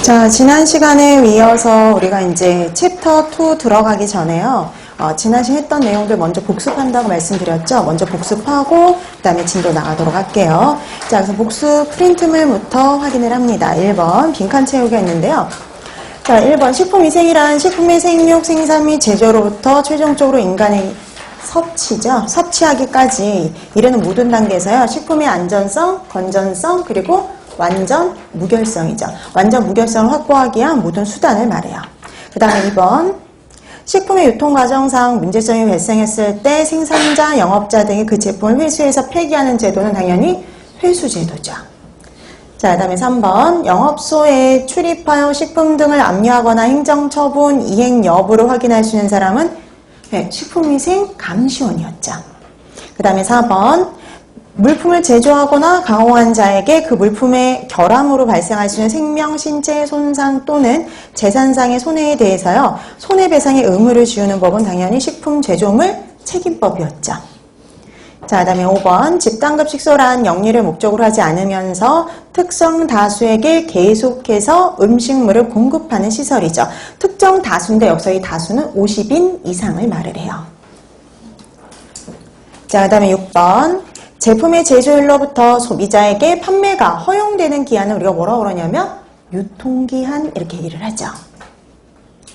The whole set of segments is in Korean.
자, 지난 시간에 이어서 우리가 이제 챕터 2 들어가기 전에요. 지난 시간에 했던 내용들 먼저 복습한다고 말씀드렸죠. 먼저 복습하고 그 다음에 진도 나가도록 할게요. 자, 그래서 복습 프린트물부터 확인을 합니다. 1번 빈칸 채우기가 있는데요. 자, 1번 식품위생이란 식품의 생육, 생산 및 제조로부터 최종적으로 인간의 섭취죠. 섭취하기까지 이르는 모든 단계에서요. 식품의 안전성, 건전성, 그리고 완전 무결성이죠. 완전 무결성을 확보하기 위한 모든 수단을 말해요. 그 다음에 2번 식품의 유통 과정상 문제점이 발생했을 때 생산자, 영업자 등이 그 제품을 회수해서 폐기하는 제도는 당연히 회수제도죠. 자, 그 다음에 3번 영업소에 출입하여 식품 등을 압류하거나 행정처분 이행 여부를 확인할 수 있는 사람은 식품위생 감시원이었죠. 그 다음에 4번 물품을 제조하거나 가공한 자에게 그 물품의 결함으로 발생할 수 있는 생명, 신체 손상 또는 재산상의 손해에 대해서요. 손해배상의 의무를 지우는 법은 당연히 식품 제조물 책임법이었죠. 자, 그 다음에 5번 집단급식소란 영리를 목적으로 하지 않으면서 특정 다수에게 계속해서 음식물을 공급하는 시설이죠. 특정 다수인데 여기서 이 다수는 50인 이상을 말을 해요. 자, 그 다음에 6번 제품의 제조일로부터 소비자에게 판매가 허용되는 기한을 우리가 뭐라고 그러냐면 유통기한 이렇게 얘기를 하죠.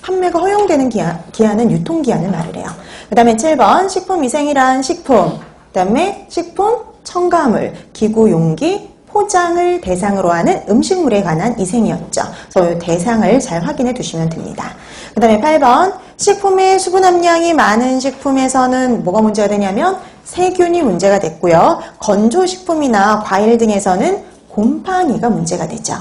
판매가 허용되는 기한은 유통기한을 말을 해요. 그 다음에 7번 식품위생이란 식품, 그 다음에 식품 첨가물, 기구, 용기, 포장을 대상으로 하는 음식물에 관한 위생이었죠. 그래서 이 대상을 잘 확인해 두시면 됩니다. 그 다음에 8번 식품의 수분 함량이 많은 식품에서는 뭐가 문제가 되냐면 세균이 문제가 됐고요. 건조식품이나 과일 등에서는 곰팡이가 문제가 되죠.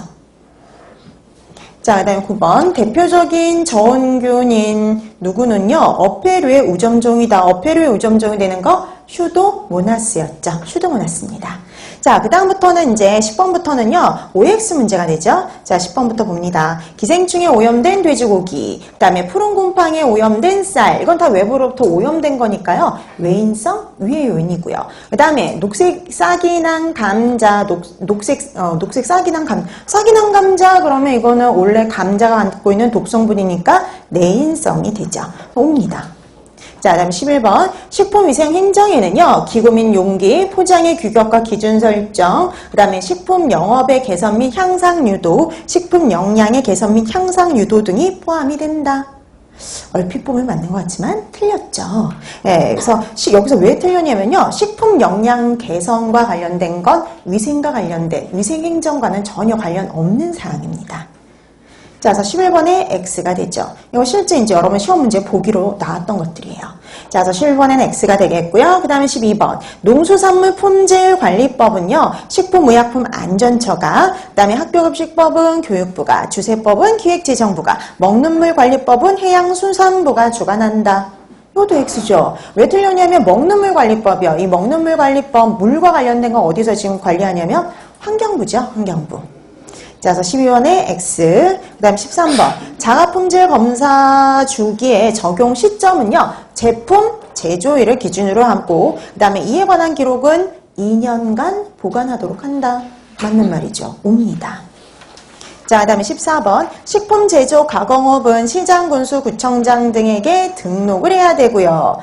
자, 그 다음에 9번 대표적인 저온균인 누구는요. 어페류의 우점종이다. 어페류의 우점종이 되는 거 슈도모나스였죠. 슈도모나스입니다. 자, 그 다음부터는 이제 10번부터는요. OX 문제가 되죠. 자, 10번부터 봅니다. 기생충에 오염된 돼지고기, 그 다음에 푸른 곰팡이에 오염된 쌀, 이건 다 외부로부터 오염된 거니까요. 외인성 위의 요인이고요. 그 다음에 녹색 싹이 난 감자, 녹색 싹이 난 감자 그러면 이거는 원래 감자가 갖고 있는 독성분이니까 내인성이 되죠. 옵니다. 자, 그 다음 11번 식품위생행정에는요. 기구 및 용기, 포장의 규격과 기준 설정, 그 다음에 식품 영업의 개선 및 향상 유도, 식품 영양의 개선 및 향상 유도 등이 포함이 된다. 얼핏 보면 맞는 것 같지만 틀렸죠. 예, 그래서 여기서 왜 틀렸냐면요. 식품 영양 개선과 관련된 건 위생과 관련된 위생행정과는 전혀 관련 없는 사항입니다. 자, 그래서 11번에 X가 되죠. 이거 실제 이제 여러분 시험 문제 보기로 나왔던 것들이에요. 자, 그래서 11번에는 X가 되겠고요. 그 다음에 12번. 농수산물 품질관리법은요. 식품의약품안전처가, 그 다음에 학교급식법은 교육부가, 주세법은 기획재정부가, 먹는물관리법은 해양수산부가 주관한다. 이것도 X죠. 왜 틀렸냐면 먹는물관리법이요. 이 먹는물관리법, 물과 관련된 건 어디서 지금 관리하냐면 환경부죠. 환경부. 자, 그래서 12번에 X, 그 다음 13번. 자가품질 검사 주기의 적용 시점은요. 제품 제조일을 기준으로 하고 그 다음에 이에 관한 기록은 2년간 보관하도록 한다. 맞는 말이죠. 옵니다. 자, 그 다음에 14번. 식품 제조 가공업은 시장, 군수, 구청장 등에게 등록을 해야 되고요.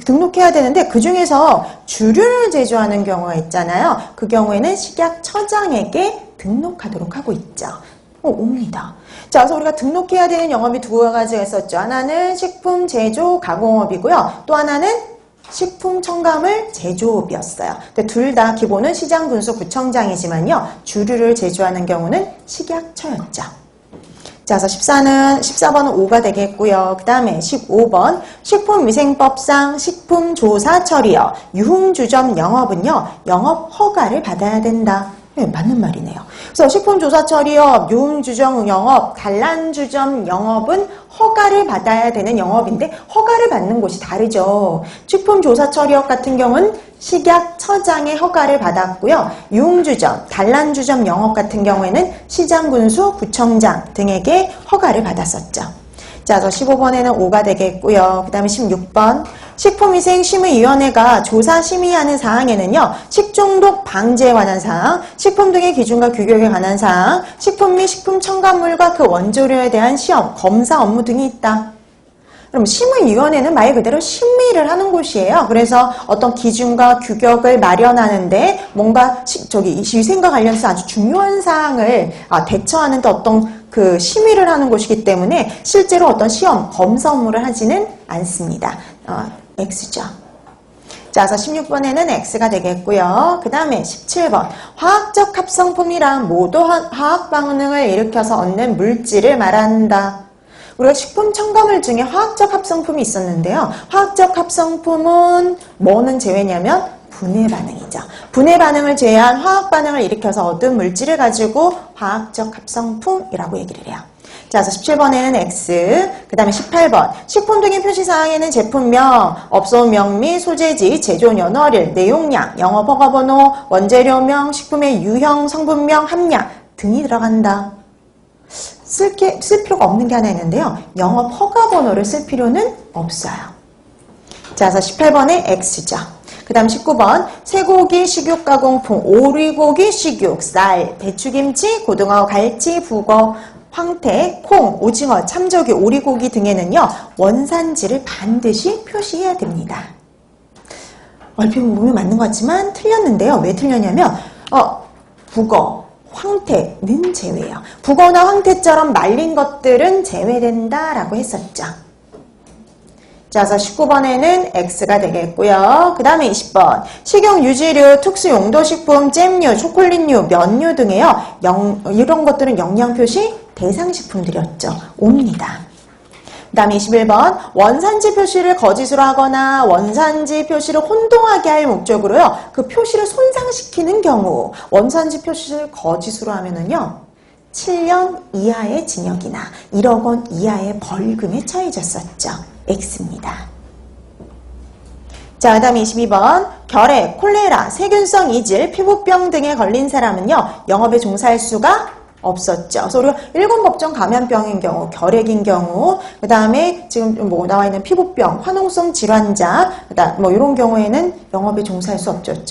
등록해야 되는데 그 중에서 주류를 제조하는 경우가 있잖아요. 그 경우에는 식약처장에게 등록하도록 하고 있죠. 옵니다. 자, 그래서 우리가 등록해야 되는 영업이 두 가지가 있었죠. 하나는 식품 제조 가공업이고요. 또 하나는 식품 첨가물 제조업이었어요. 근데 둘 다 기본은 시장, 군수, 구청장이지만요. 주류를 제조하는 경우는 식약처였죠. 자, 그래서 14번은 5가 되겠고요. 그 다음에 15번. 식품위생법상 식품조사 처리요. 유흥주점 영업은요. 영업 허가를 받아야 된다. 네, 맞는 말이네요. 그래서 식품조사 처리업, 유흥주점 영업, 단란주점 영업은 허가를 받아야 되는 영업인데 허가를 받는 곳이 다르죠. 식품조사 처리업 같은 경우는 식약처장의 허가를 받았고요. 유흥주점, 단란주점 영업 같은 경우에는 시장, 군수, 구청장 등에게 허가를 받았었죠. 자, 그래서 15번에는 5가 되겠고요. 그 다음에 16번. 식품위생심의위원회가 조사 심의하는 사항에는요, 식중독 방지에 관한 사항, 식품 등의 기준과 규격에 관한 사항, 식품 및 식품 첨가물과 그 원조료에 대한 시험, 검사 업무 등이 있다. 그럼 심의위원회는 말 그대로 심의를 하는 곳이에요. 그래서 어떤 기준과 규격을 마련하는데 뭔가 위생과 관련해서 아주 중요한 사항을 대처하는 데 어떤 그 심의를 하는 곳이기 때문에 실제로 어떤 시험, 검사 업무를 하지는 않습니다. X죠. 자, 그래서 16번에는 X가 되겠고요. 그 다음에 17번. 화학적 합성품이란 모두 화학 반응을 일으켜서 얻는 물질을 말한다. 우리가 식품 첨가물 중에 화학적 합성품이 있었는데요. 화학적 합성품은 뭐는 제외냐면 분해 반응이죠. 분해 반응을 제외한 화학 반응을 일으켜서 얻은 물질을 가지고 화학적 합성품이라고 얘기를 해요. 자, 그래서 17번에는 X, 그 다음에 18번. 식품 등의 표시사항에는 제품명, 업소명 및 소재지, 제조연월일, 내용량, 영업 허가번호, 원재료명, 식품의 유형, 성분명, 함량 등이 들어간다. 쓸 필요가 없는 게 하나 있는데요. 영업 허가 번호를 쓸 필요는 없어요. 자, 그래서 18번에 X죠. 그 다음 19번. 쇠고기, 식육 가공품, 오리고기, 식육, 쌀, 배추김치, 고등어, 갈치, 북어, 황태, 콩, 오징어, 참조기, 오리고기 등에는요. 원산지를 반드시 표시해야 됩니다. 얼핏 보면 맞는 것 같지만 틀렸는데요. 왜 틀렸냐면 북어, 황태는 제외예요. 북어나 황태처럼 말린 것들은 제외된다라고 했었죠. 자, 그래서 19번에는 X가 되겠고요. 그 다음에 20번. 식용 유지류, 특수용도식품, 잼류, 초콜릿류, 면류 등에요. 이런 것들은 영양표시 대상식품들이었죠. 옵니다. 그 다음에 21번. 원산지 표시를 거짓으로 하거나 원산지 표시를 혼동하게 할 목적으로요. 그 표시를 손상시키는 경우 원산지 표시를 거짓으로 하면은요. 7년 이하의 징역이나 1억 원 이하의 벌금에 처해졌었죠. X입니다. 자, 그 다음에 22번. 결핵, 콜레라, 세균성 이질, 피부병 등에 걸린 사람은요. 영업에 종사할 수가 없었죠. 그래서 우리가 일gon법정 감염병인 경우, 결핵인 경우, 그 다음에 지금 뭐 나와 있는 피부병, 화농성 질환자, 그다음 뭐 이런 경우에는 영업에 종사할 수 없었죠.